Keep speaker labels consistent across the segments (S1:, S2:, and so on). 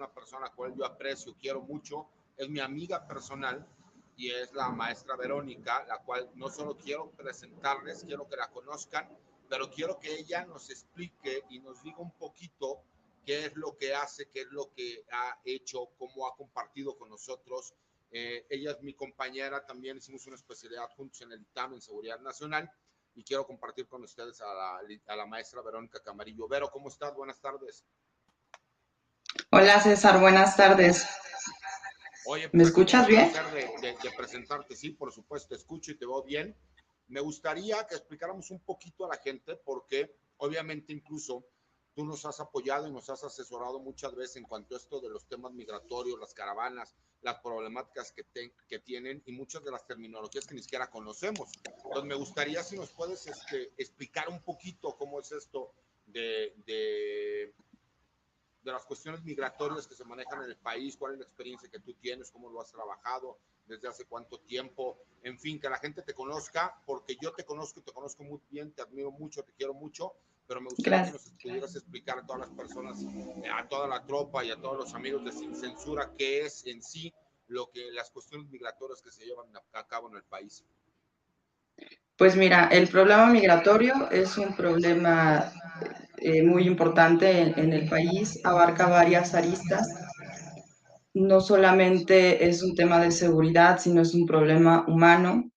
S1: una persona a la cual yo aprecio, quiero mucho, es mi amiga personal y es la maestra Verónica, la cual no solo quiero presentarles, quiero que la conozcan, pero quiero que ella nos explique y nos diga un poquito qué es lo que hace, qué es lo que ha hecho, cómo ha compartido con nosotros. Ella es mi compañera, también hicimos una especialidad juntos en el ITAM en Seguridad Nacional y quiero compartir con ustedes a la maestra Verónica Camarillo. Vero, ¿cómo estás? Buenas tardes.
S2: Hola César, buenas tardes.
S1: Oye,
S2: ¿Me
S1: pues aquí con
S2: escuchas
S1: el
S2: bien?
S1: placer de presentarte, sí, por supuesto, te escucho y te veo bien. Me gustaría que explicáramos un poquito a la gente porque obviamente incluso tú nos has apoyado y nos has asesorado muchas veces en cuanto a esto de los temas migratorios, las caravanas, las problemáticas que tienen y muchas de las terminologías que ni siquiera conocemos. Entonces me gustaría si nos puedes explicar un poquito cómo es esto de, de de las cuestiones migratorias que se manejan en el país, cuál es la experiencia que tú tienes, cómo lo has trabajado, desde hace cuánto tiempo, en fin, que la gente te conozca, porque yo te conozco y te conozco muy bien, te admiro mucho, te quiero mucho, pero me gustaría que
S2: Gracias.
S1: nos pudieras explicar a todas las personas, a toda la tropa y a todos los amigos de Sin Censura, qué es en sí lo que las cuestiones migratorias que se llevan a cabo en el país.
S2: Pues mira, el problema migratorio es un problema muy importante en el país, abarca varias aristas. No solamente es un tema de seguridad, sino es un problema humano.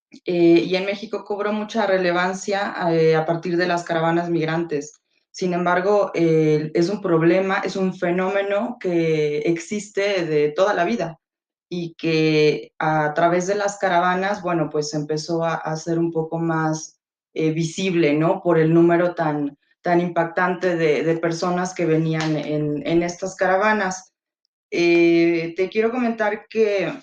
S2: Y en México cobró mucha relevancia a partir de las caravanas migrantes. Sin embargo, es un problema, es un fenómeno que existe de toda la vida y que a través de las caravanas, bueno, pues empezó a ser un poco más visible, ¿no? Por el número tan impactante de personas que venían en estas caravanas. Te quiero comentar que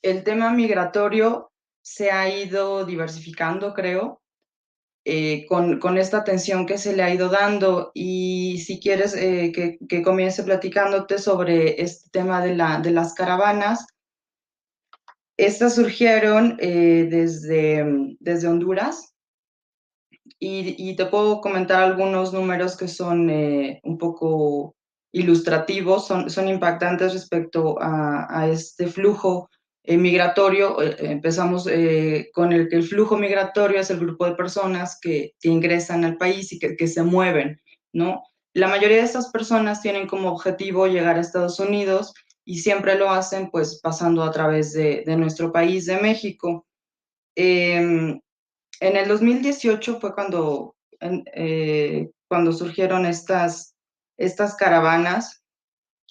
S2: el tema migratorio se ha ido diversificando, creo, con esta atención que se le ha ido dando. Y si quieres que comience platicándote sobre este tema de las caravanas, estas surgieron desde Honduras y te puedo comentar algunos números que son un poco ilustrativos, son impactantes respecto a este flujo migratorio. Empezamos con que el flujo migratorio es el grupo de personas que ingresan al país y que se mueven, ¿no? La mayoría de estas personas tienen como objetivo llegar a Estados Unidos y siempre lo hacen pues pasando a través de nuestro país, de México. Eh, en el 2018 fue cuando surgieron estas caravanas,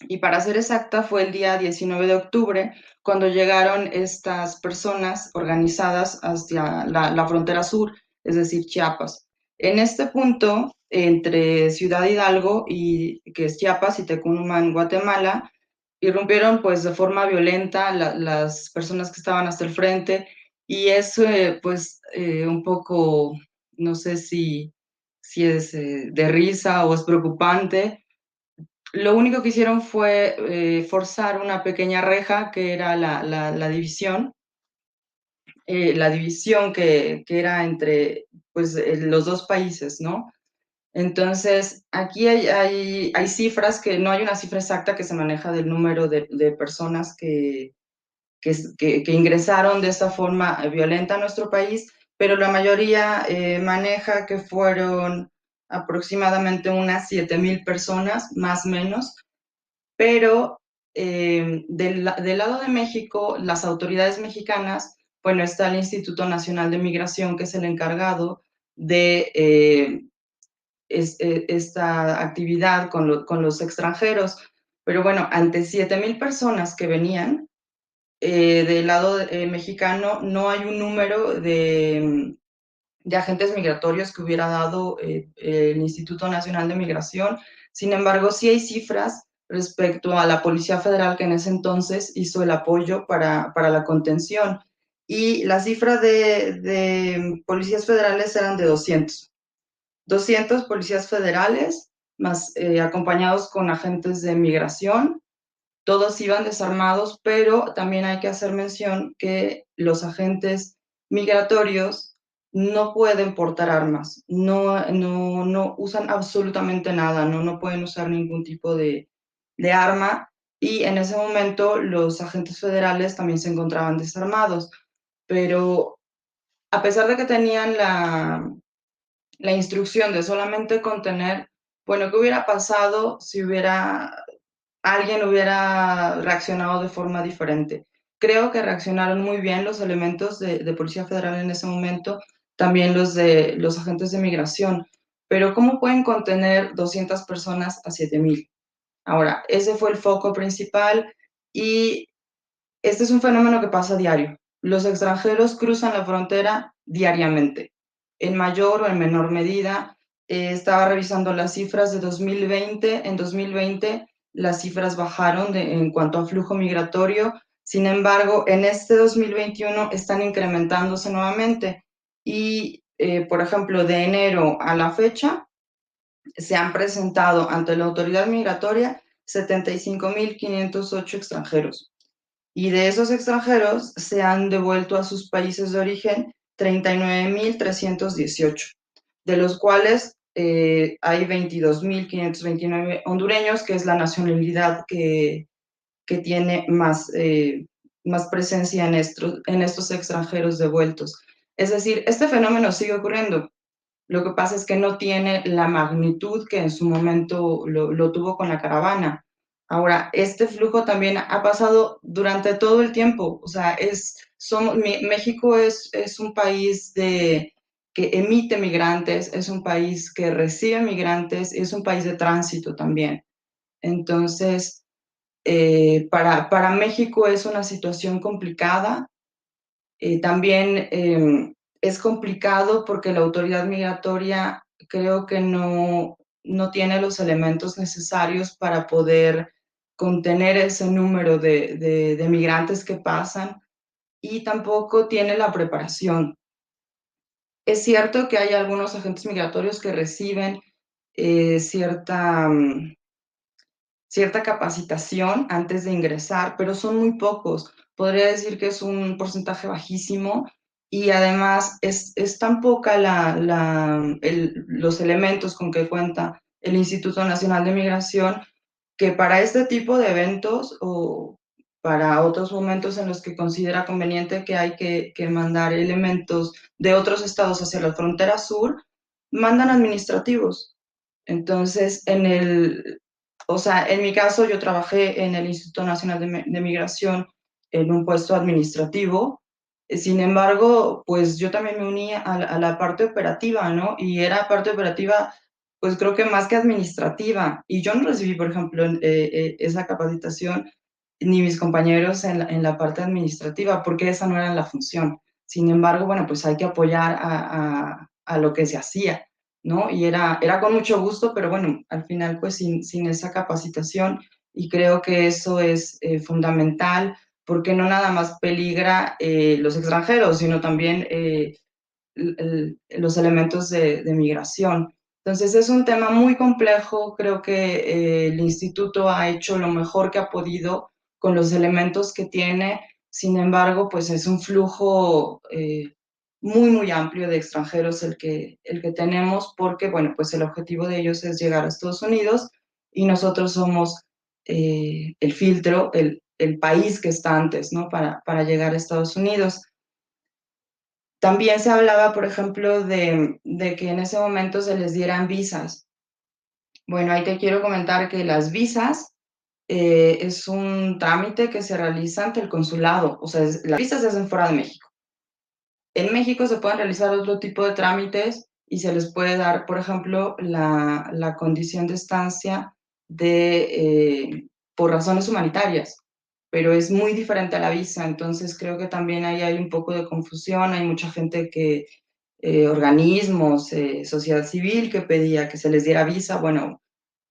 S2: y para ser exacta fue el día 19 de octubre cuando llegaron estas personas organizadas hacia la frontera sur, es decir, Chiapas. En este punto, entre Ciudad Hidalgo, que es Chiapas, y Tecumán, Guatemala, irrumpieron pues de forma violenta las personas que estaban hasta el frente, y es pues un poco, no sé si es de risa o es preocupante. Lo único que hicieron fue forzar una pequeña reja que era la división que era entre pues, los dos países, ¿no? Entonces, aquí hay cifras, que no hay una cifra exacta que se maneja del número de personas que ingresaron de esta forma violenta a nuestro país, pero la mayoría maneja que fueron aproximadamente unas 7,000 personas, más o menos. Pero del lado de México, las autoridades mexicanas, bueno, está el Instituto Nacional de Migración, que es el encargado de esta actividad con los extranjeros. Pero bueno, ante 7,000 personas que venían, del lado mexicano no hay un número de agentes migratorios que hubiera dado el Instituto Nacional de Migración. Sin embargo, sí hay cifras respecto a la Policía Federal, que en ese entonces hizo el apoyo para la contención. Y la cifra de policías federales eran de 200 policías federales, más acompañados con agentes de migración. Todos iban desarmados, pero también hay que hacer mención que los agentes migratorios no pueden portar armas, no usan absolutamente nada, no pueden usar ningún tipo de arma, y en ese momento los agentes federales también se encontraban desarmados, pero a pesar de que tenían la instrucción de solamente contener, bueno, ¿qué hubiera pasado si alguien hubiera reaccionado de forma diferente? Creo que reaccionaron muy bien los elementos de Policía Federal en ese momento, también los de los agentes de migración, pero ¿cómo pueden contener 200 personas a 7,000? Ahora, ese fue el foco principal y este es un fenómeno que pasa a diario. Los extranjeros cruzan la frontera diariamente, en mayor o en menor medida. Estaba revisando las cifras de 2020. En 2020 las cifras bajaron en cuanto a flujo migratorio. Sin embargo, en este 2021 están incrementándose nuevamente. Y, por ejemplo, de enero a la fecha, se han presentado ante la autoridad migratoria 75,508 extranjeros. Y de esos extranjeros se han devuelto a sus países de origen 39,318, de los cuales hay 22,529 hondureños, que es la nacionalidad que tiene más presencia en estos extranjeros devueltos. Es decir, este fenómeno sigue ocurriendo. Lo que pasa es que no tiene la magnitud que en su momento lo tuvo con la caravana. Ahora, este flujo también ha pasado durante todo el tiempo. O sea, México es un país que emite migrantes, es un país que recibe migrantes, es un país de tránsito también. Entonces, para México es una situación complicada. También es complicado porque la autoridad migratoria creo que no tiene los elementos necesarios para poder contener ese número de migrantes que pasan, y tampoco tiene la preparación. Es cierto que hay algunos agentes migratorios que reciben cierta capacitación antes de ingresar, pero son muy pocos. Podría decir que es un porcentaje bajísimo, y además es tan poca los elementos con que cuenta el Instituto Nacional de Migración, que para este tipo de eventos o para otros momentos en los que considera conveniente que hay que mandar elementos de otros estados hacia la frontera sur, mandan administrativos. Entonces, o sea, en mi caso yo trabajé en el Instituto Nacional de Migración en un puesto administrativo. Sin embargo, pues yo también me uní a la parte operativa, ¿no? Y era parte operativa, pues creo que más que administrativa. Y yo no recibí, por ejemplo, esa capacitación, ni mis compañeros en la parte administrativa, porque esa no era la función. Sin embargo, bueno, pues hay que apoyar a lo que se hacía, ¿no? Y era con mucho gusto, pero bueno, al final pues sin esa capacitación, y creo que eso es fundamental, porque no nada más peligra los extranjeros, sino también los elementos de migración. Entonces es un tema muy complejo. Creo que el instituto ha hecho lo mejor que ha podido con los elementos que tiene. Sin embargo, pues es un flujo muy, muy amplio de extranjeros el que tenemos, porque, bueno, pues el objetivo de ellos es llegar a Estados Unidos, y nosotros somos el filtro, el país que está antes, ¿no? Para llegar a Estados Unidos. También se hablaba, por ejemplo, de que en ese momento se les dieran visas. Bueno, ahí te quiero comentar que las visas es un trámite que se realiza ante el consulado. O sea, las visas se hacen fuera de México. En México se pueden realizar otro tipo de trámites y se les puede dar, por ejemplo, la condición de estancia por razones humanitarias, pero es muy diferente a la visa. Entonces creo que también ahí hay un poco de confusión. Hay mucha gente organismos, sociedad civil, que pedía que se les diera visa. Bueno,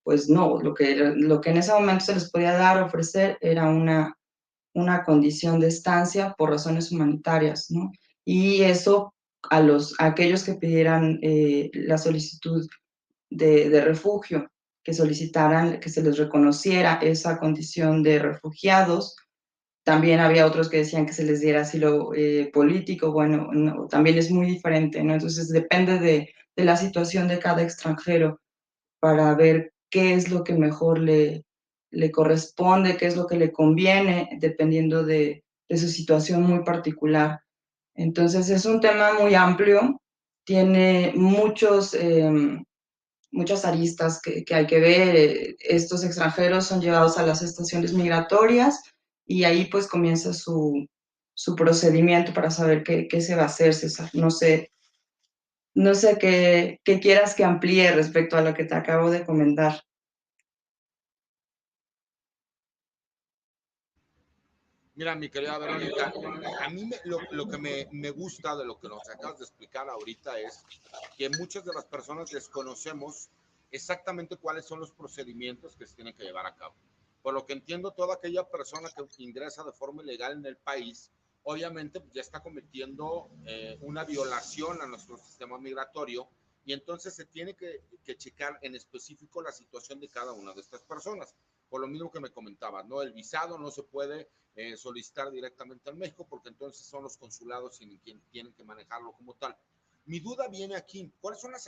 S2: pues no, lo que en ese momento se les podía dar, ofrecer, era una condición de estancia por razones humanitarias, ¿no? Y eso a aquellos que pidieran la solicitud de refugio, que solicitaran que se les reconociera esa condición de refugiados. También había otros que decían que se les diera asilo político. Bueno, no, también es muy diferente, ¿no? Entonces depende de la situación de cada extranjero para ver qué es lo que mejor le corresponde, qué es lo que le conviene, dependiendo de su situación muy particular. Entonces es un tema muy amplio, tiene muchas aristas que hay que ver. Estos extranjeros son llevados a las estaciones migratorias y ahí pues comienza su procedimiento para saber qué se va a hacer, César. No sé qué quieras que amplíe respecto a lo que te acabo de comentar.
S1: Mira, mi querida Verónica, a mí lo que me gusta de lo que nos acabas de explicar ahorita es que muchas de las personas desconocemos exactamente cuáles son los procedimientos que se tienen que llevar a cabo. Por lo que entiendo, toda aquella persona que ingresa de forma ilegal en el país, obviamente ya está cometiendo una violación a nuestro sistema migratorio y entonces se tiene que checar en específico la situación de cada una de estas personas. Por lo mismo que me comentabas, ¿no? El visado no se puede solicitar directamente al México porque entonces son los consulados quienes tienen que manejarlo como tal. Mi duda viene aquí, ¿cuáles son las